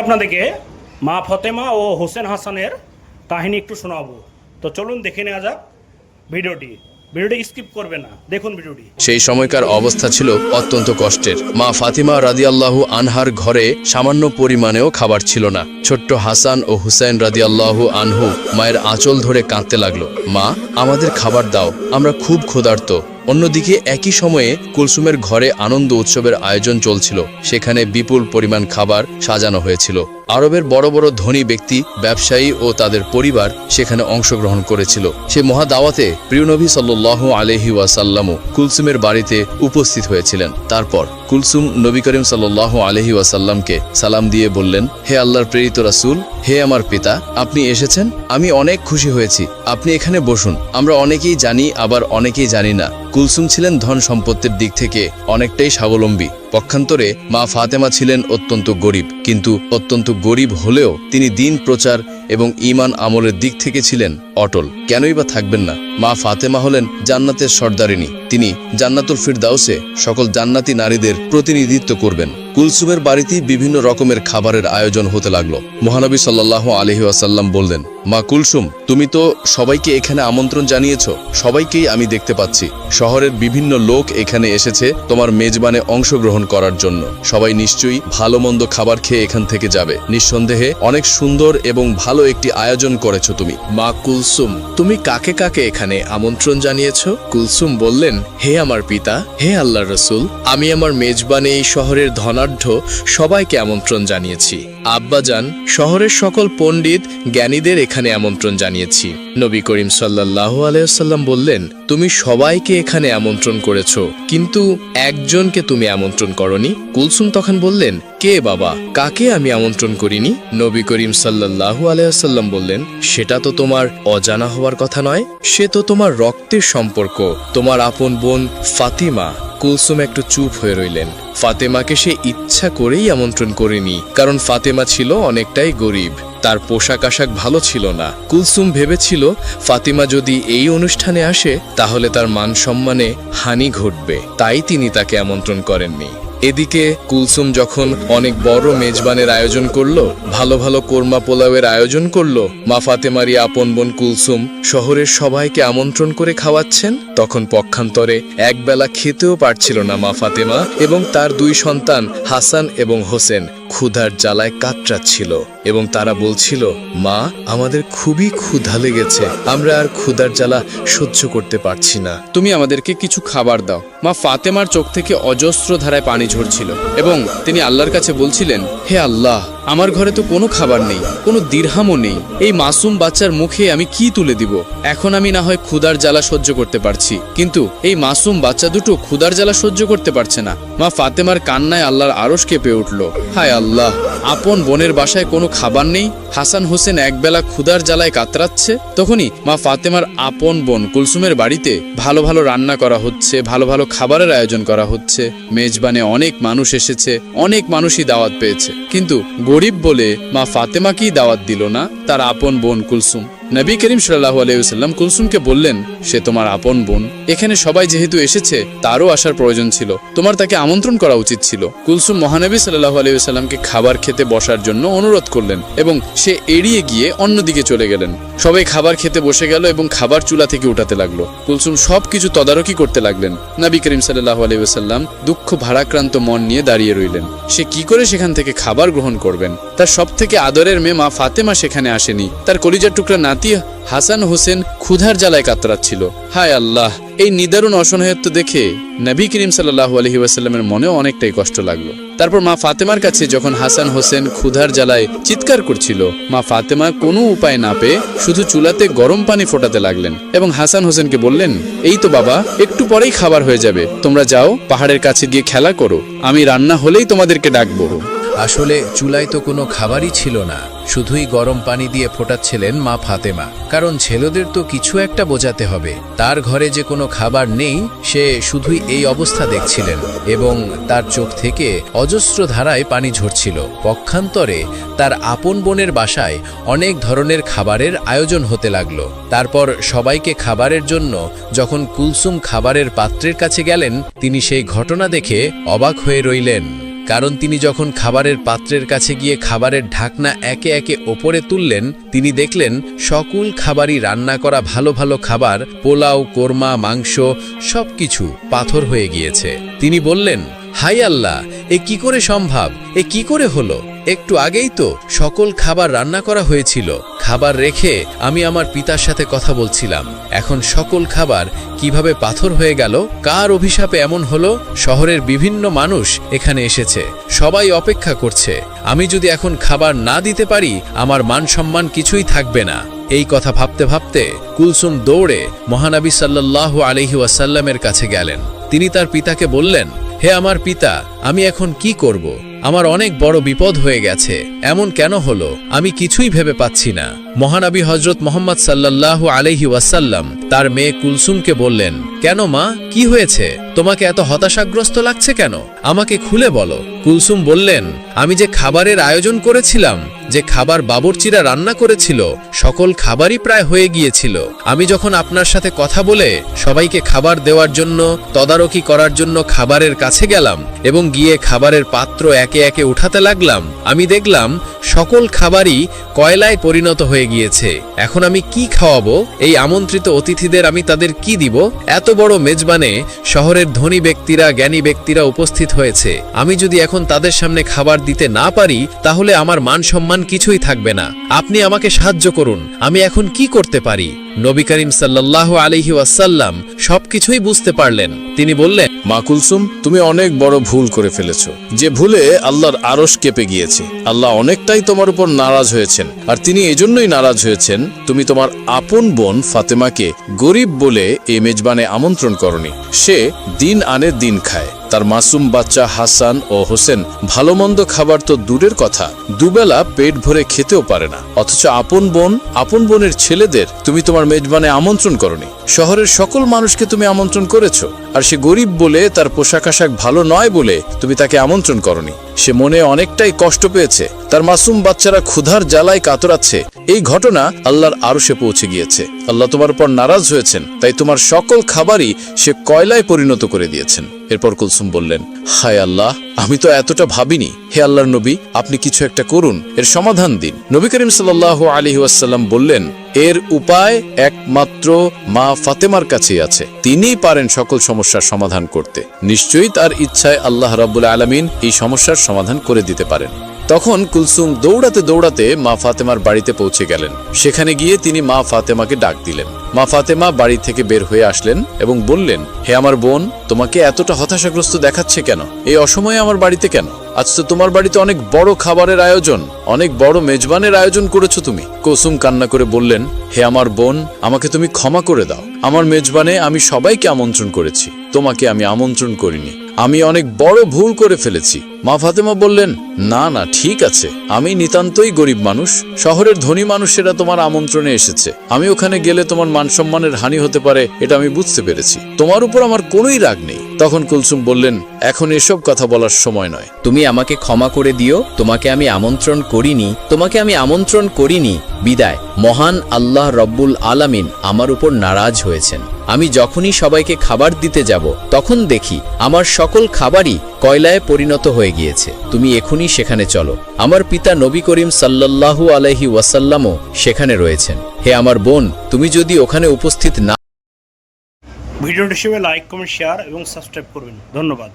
আপনাদেরকে মা ফতেমা ও হোসেন হাসানের কাহিনী একটু শোনাবো। তো চলুন দেখে নেওয়া যাক ভিডিওটি স্কিপ করবে না, দেখুন ভিডিওটি। সেই সময়কার অবস্থা ছিল অত্যন্ত কষ্টের। মা ফাতিমা রাদিয়াল্লাহু আনহার ঘরে সামান্য পরিমাণেও খাবার ছিল না। ছোট্ট হাসান ও হুসাইন রাদিয়াল্লাহু আনহু মায়ের আঁচল ধরে কাঁদতে লাগলো, মা আমাদের খাবার দাও, আমরা খুব ক্ষুধার্ত। অন্যদিকে একই সময়ে কুলসুমের ঘরে আনন্দ উৎসবের আয়োজন চলছিল। সেখানে বিপুল পরিমাণ খাবার সাজানো হয়েছিল। আরবের বড় বড় ধনী ব্যক্তি, ব্যবসায়ী ও তাদের পরিবার সেখানে অংশগ্রহণ করেছিল। সে মহা দাওয়াতে প্রিয় নবী সাল্লাল্লাহু আলাইহি ওয়াসাল্লামও কুলসুমের বাড়িতে উপস্থিত হয়েছিলেন। তারপর কুলসুম নবী করিম সাল্লাল্লাহু আলাইহি ওয়াসাল্লামকে সালাম দিয়ে বললেন, হে আল্লাহর প্রেরিত রাসূল, হে আমার পিতা, আপনি এসেছেন, আমি অনেক খুশি হয়েছি। আপনি এখানে বসুন। আমরা অনেকেই জানি, আবার অনেকেই জানি না, কুলসুম ছিলেন ধন সম্পত্তির দিক থেকে অনেকটাই স্বাবলম্বী। পক্ষান্তরে মা ফাতেমা ছিলেন অত্যন্ত গরিব, কিন্তু অত্যন্ত গরিব হলেও তিনি দিন প্রচার এবং ঈমান আমলের দিক থেকে ছিলেন অটল। কেনই বা থাকবেন না? মা ফাতেমা হলেন জান্নাতের সর্দারিনী। তিনি জান্নাতুল ফিরদাউসে সকল জান্নাতি নারীদের প্রতিনিধিত্ব করবেন। কুলসুমের বাড়িতে বিভিন্ন রকমের খাবারের আয়োজন হতে লাগলো। মহানবী সাল্লাল্লাহু আলাইহি ওয়াসাল্লাম বললেন, মা কুলসুম, তুমি তো সবাইকে এখানে আমন্ত্রণ জানিয়েছ, সবাইকেই আমি দেখতে পাচ্ছি। শহরের বিভিন্ন লোক এখানে এসেছে তোমার মেজবানে অংশগ্রহণ করার জন্য। সবাই নিশ্চয়ই ভালো মন্দ খাবার খেয়ে এখান থেকে যাবে। নিঃসন্দেহে অনেক সুন্দর এবং ভালো একটি আয়োজন করেছো তুমি। মা কুলসুম, তুমি কাকে কাকে এখানে আমন্ত্রণ জানিয়েছ? কুলসুম বললেন, হে আমার পিতা, হে আল্লাহর রাসূল, আমি আমার মেজবানে এই শহরের ধনাঢ্য সবাইকে আমন্ত্রণ জানিয়েছি। আব্বাজান, শহরের সকল পণ্ডিত জ্ঞানীদের এখানে আমন্ত্রণ জানিয়েছি। নবী করিম সাল্লাল্লাহু আলাইহি ওয়াসাল্লাম বললেন, তুমি সবাইকে এখানে আমন্ত্রণ করেছ, কিন্তু একজনকে তুমি আমন্ত্রণ করনি। কুলসুম তখন বললেন, কে বাবা, কাকে আমি আমন্ত্রণ করিনি? নবী করিম সাল্লাল্লাহু আলাইহি ওয়াসাল্লাম বললেন, সেটা তো তোমার অজানা হওয়ার কথা নয়, সে তো তোমার রক্তের সম্পর্ক, তোমার আপন বোন ফাতিমা। কুলসুম একটু চুপ হয়ে রইলেন। ফাতেমাকে সে ইচ্ছা করেই আমন্ত্রণ করেনি, কারণ ফাতেমা ছিল অনেকটাই গরিব, তার পোশাক আশাক ভালো ছিল না। কুলসুম ভেবেছিল ফাতিমা যদি এই অনুষ্ঠানে আসে তাহলে তার মান সম্মানে হানি ঘটবে, তাই তিনি তাকে আমন্ত্রণ করেননি। এদিকে কুলসুম যখন অনেক বড় মেজবানের আয়োজন করলো, ভালো ভালো কোরমা পোলাওয়ের আয়োজন করলো, মা ফাতেমারই আপন বোন কুলসুম শহরের সবাইকে আমন্ত্রণ করে খাওয়াচ্ছেন, তখন পক্ষান্তরে একবেলা খেতেও পারছিল না মা ফাতেমা এবং তার দুই সন্তান হাসান এবং হোসেন ক্ষুধার জ্বালায় কাতরাচ্ছিল এবং তারা বলছিল, মা আমাদের খুবই ক্ষুধা লেগেছে, আমরা আর ক্ষুধার জ্বালা সহ্য করতে পারছি না, তুমি আমাদেরকে কিছু খাবার দাও। মা ফাতেমার চোখ থেকে অজস্র ধারায় পানি ঝরছিল এবং তিনি আল্লাহর কাছে বলছিলেন, হে আল্লাহ, আমার ঘরে তো কোনো খাবার নেই, কোনো দিরহামও নেই, এই মাসুম বাচ্চার মুখে আমি কি তুলে দিব? এখন আমি না হয় ক্ষুধার জ্বালা সহ্য করতে পারছি, কিন্তু এই মাসুম বাচ্চা দুটো ক্ষুধার জ্বালা সহ্য করতে পারছে না। মা ফাতেমার কান্নায় আল্লাহর আরশ কেঁপে উঠল। হায় আল্লাহ, আপন বোনের বাসায় কোনো খাবার নেই, হাসান হোসেন একবেলা ক্ষুধার জ্বালায় কাতরাচ্ছে। তখনই মা ফাতেমার আপন বোন কুলসুমের বাড়িতে ভালো ভালো রান্না করা হচ্ছে, ভালো ভালো খাবারের আয়োজন করা হচ্ছে। মেজবানে অনেক মানুষ এসেছে, অনেক মানুষই দাওয়াত পেয়েছে, কিন্তু গরিব বলে মা ফাতেমাকেই দাওয়াত দিল না তার আপন বোন কুলসুম। নবী করিম সাল্লাল্লাহু আলাইহি ওয়াসাল্লাম কুলসুমকে বললেন, সে তোমার আপন বোন, এখানে সবাই যেহেতু এসেছে তারও আসার প্রয়োজন ছিল, তোমার তাকে আমন্ত্রণ করা উচিত ছিল। কুলসুম মহানবী সাল্লাল্লাহু আলাইহি ওয়াসাল্লামকে খাবার খেতে বসার জন্য অনুরোধ করলেন এবং সে এড়িয়ে গিয়ে অন্যদিকে চলে গেলেন। সবাই খাবার খেতে বসে গেল এবং খাবার চুলা থেকে উঠাতে লাগলো। কুলসুম সবকিছু তদারকি করতে লাগলেন। নবী করিম সাল্লাল্লাহু আলাইহি ওয়াসাল্লাম দুঃখ ভারাক্রান্ত মন নিয়ে দাঁড়িয়ে রইলেন। সে কি করে সেখান থেকে খাবার গ্রহণ করবেন? তার সব থেকে আদরের মেয়ে মা ফাতেমা সেখানে আসেনি, তার কলিজার টুকরা নাতি হাসান হোসেন ক্ষুধার জ্বালায় কাতরাচ্ছিল। হায় আল্লাহ, এই নিদারুণ অসহায়ত্ব দেখে নবী করিম সাল্লাল্লাহু আলাইহি ওয়াসাল্লামের মনেও অনেকটাই কষ্ট লাগলো। তারপর মা ফাতেমার কাছে যখন হাসান হোসেন ক্ষুধার জ্বালায় চিৎকার করছিল, মা ফাতেমা কোনো উপায় না পেয়ে শুধু চুলাতে গরম পানি ফোটাতে লাগলেন এবং হাসান হোসেনকে বললেন, এই তো বাবা, একটু পরেই খাবার হয়ে যাবে, তোমরা যাও পাহাড়ের কাছে গিয়ে খেলা করো, আমি রান্না হলেই তোমাদেরকে ডাকবো। আসলে চুলায় তো কোনো খাবারই ছিল না, শুধুই গরম পানি দিয়ে ফোটাচ্ছিলেন মা ফাতেমা, কারণ ছেলেদের তো কিছু একটা বোঝাতে হবে। তার ঘরে যে কোনো খাবার নেই, সে শুধুই এই অবস্থা দেখছিলেন এবং তার চোখ থেকে অজস্র ধারায় পানি ঝরছিল। পক্ষান্তরে তার আপন বোনের বাসায় অনেক ধরনের খাবারের আয়োজন হতে লাগলো। তারপর সবাইকে খাবারের জন্য যখন কুলসুম খাবারের পাত্রের কাছে গেলেন, তিনি সেই ঘটনা দেখে অবাক হয়ে রইলেন। কারণ তিনি যখন খাবারের পাত্রের কাছে গিয়ে খাবারের ঢাকনা একে একে ওপরে তুললেন, তিনি দেখলেন সকল খাবারই রান্না করা ভালো ভালো খাবার, পোলাও, কোরমা, মাংস সবকিছু পাথর হয়ে গিয়েছে। তিনি বললেন, হাই আল্লাহ, এ কি করে সম্ভব? এ কি করে হলো? একটু আগেই তো সকল খাবার রান্না করা হয়েছিল। খাবার রেখে আমি আমার পিতার সাথে কথা বলছিলাম, এখন সকল খাবার কিভাবে পাথর হয়ে গেল? কার অভিশাপে এমন হলো? শহরের বিভিন্ন মানুষ এখানে এসেছে, সবাই অপেক্ষা করছে। আমি যদি এখন খাবার না দিতে পারি, আমার মান সম্মান কিছুই থাকবে না। এই কথা ভাবতে ভাবতে কুলসুম দৌড়ে মহানবী সাল্লাল্লাহু আলাইহি ওয়াসাল্লামের কাছে গেলেন। তিনি তার পিতাকে বললেন, হে আমার পিতা, আমি এখন কি করব? আমার অনেক বড় বিপদ হয়ে গেছে। এমন কেন হলো? আমি কিছুই ভেবে পাচ্ছি না। মহানবী হযরত মুহাম্মদ সাল্লাল্লাহু আলাইহি ওয়াসাল্লাম তার মেয়ে কুলসুমকে বললেন, কেন মা, কি হয়েছে? তোমাকে এত হতাশাগ্রস্ত লাগছে কেন? আমাকে খুলে বলো। কুলসুম বললেন, আমি যে খাবারের আয়োজন করেছিলাম, যে খাবার বাবুর্চিরা রান্না করেছিল, সকল খাবারই প্রায় হয়ে গিয়েছিল। আমি যখন আপনার সাথে কথা বলে সবাইকে খাবার দেওয়ার জন্য, তদারকি করার জন্য খাবারের কাছে গেলাম এবং গিয়ে খাবারের পাত্র একে একে উঠাতে লাগলাম, আমি দেখলাম সকল খাবারই কয়লায় পরিণত হয়ে গিয়েছে। এখন আমি কি খাওয়াবো? এই আমন্ত্রিত অতিথিদের আমি তাদের কি দিব? এত বড় মেজবানে শহরের ধনী ব্যক্তিরা, জ্ঞানী ব্যক্তিরা উপস্থিত হয়েছে। আমি যদি এখন তাদের সামনে খাবার দিতে না পারি, তাহলে আমার মান সম্মান কিছুই থাকবে না। আপনি আমাকে সাহায্য করুন, আমি এখন কি করতে পারি? নবী করিম সাল্লাল্লাহু আলাইহি ওয়াসাল্লাম সবকিছুই বুঝতে পারলেন। তিনি বললেন, মা কুলসুম, তুমি অনেক বড় ভুল করে ফেলেছো, যে ভুলে আল্লাহর আরশ কেঁপে গিয়েছে। আল্লাহ অনেকটাই তোমার উপর নারাজ হয়েছেন, আর তিনি এজন্যই নারাজ হয়েছেন তুমি তোমার আপন বোন ফাতেমাকে গরিব বলে এই মেজবানে আমন্ত্রণ করনি। সে দিন আনে দিন খায়, তার মাসুম বাচ্চা হাসান ও হোসেন ভালো মন্দ খাবার তো দূরের কথা, দুবেলা পেট ভরে খেতেও পারে না। অথচ আপন বোনের ছেলেদের তুমি তোমার মেজবানে আমন্ত্রণ করনি। শহরের সকল মানুষকে তুমি আমন্ত্রণ করেছো, আর সে গরিব বলে, তার পোশাক আশাক ভালো নয় বলে তুমি তাকে আমন্ত্রণ করনি। সে মনে অনেকটাই কষ্ট পেয়েছে, তার মাসুম বাচ্চারা ক্ষুধার জ্বালায় কাতরাচ্ছে। এই ঘটনা আল্লাহর আরশে পৌঁছে গিয়েছে। আল্লাহ তোমার উপর নারাজ হয়েছেন, তাই তোমার সকল খাবারই সে কয়লায় পরিণত করে দিয়েছেন। এরপর কুলসুম বললেন, হায় আল্লাহ, আমি তো এতটা ভাবিনি। হে আল্লাহর নবী, আপনি কিছু একটা করুন, এর সমাধান দিন। নবী করিম সাল্লাল্লাহু আলাইহি ওয়াসাল্লাম বললেন, এর উপায় একমাত্র মা ফাতেমার কাছেই আছে। তিনিই পারেন সকল সমস্যার সমাধান করতে। নিশ্চয়ই তার ইচ্ছায় আল্লাহ রাব্বুল আলামিন এই সমস্যার সমাধান করে দিতে পারেন। তখন কুলসুম দৌড়াতে দৌড়াতে মা ফাতেমার বাড়িতে পৌঁছে গেলেন। সেখানে গিয়ে তিনি মা ফাতেমাকে ডাক দিলেন। মা ফাতেমা বাড়ি থেকে বের হয়ে আসলেন এবং বললেন, হে আমার বোন, তোমাকে এতটা হতাশাগ্রস্ত দেখাচ্ছে কেন? এই অসময়ে আমার বাড়িতে কেন? আজ তো তোমার বাড়িতে অনেক বড় খাবারের আয়োজন, অনেক বড় মেজবানের আয়োজন করেছো তুমি। কুলসুম কান্না করে বললেন, হে আমার বোন, আমাকে তুমি ক্ষমা করে দাও। আমার মেজবানে আমি সবাইকে আমন্ত্রণ করেছি, তোমাকে আমি আমন্ত্রণ করিনি। আমি অনেক বড় ভুল করে ফেলেছি। মা ফাতেমা বললেন, না না, ঠিক আছে, আমি নিতান্তই গরিব মানুষ। শহরের ধনী মানুষেরা তোমার আমন্ত্রণে এসেছে, আমি ওখানে গেলে তোমার মান সম্মানের হানি হতে পারে, এটা আমি বুঝতে পেরেছি। তোমার উপর আমার কোনোই রাগ নেই। তখন কুলসুম বললেন, এখন এসব কথা বলার সময় নয়। তুমি আমাকে ক্ষমা করে দিও, তোমাকে আমি আমন্ত্রণ করিনি, বিদায়। মহান আল্লাহ রব্বুল আলামিন আমার উপর নারাজ হয়েছেন। আমি যখনই সবাইকে খাবার দিতে যাব, তখন দেখি আমার সকল খাবারই কয়লায় পরিণত হয়ে গিয়েছে। তুমি এখনই সেখানে চলো। আমার পিতা নবী করিম সাল্লাল্লাহু আলাইহি ওয়াসাল্লামও সেখানে রয়েছেন। হে আমার বোন, তুমি যদি ওখানে উপস্থিত না। ভিডিওটি হিসেবে লাইক, কমেন্ট, শেয়ার এবং সাবস্ক্রাইব করবেন। ধন্যবাদ।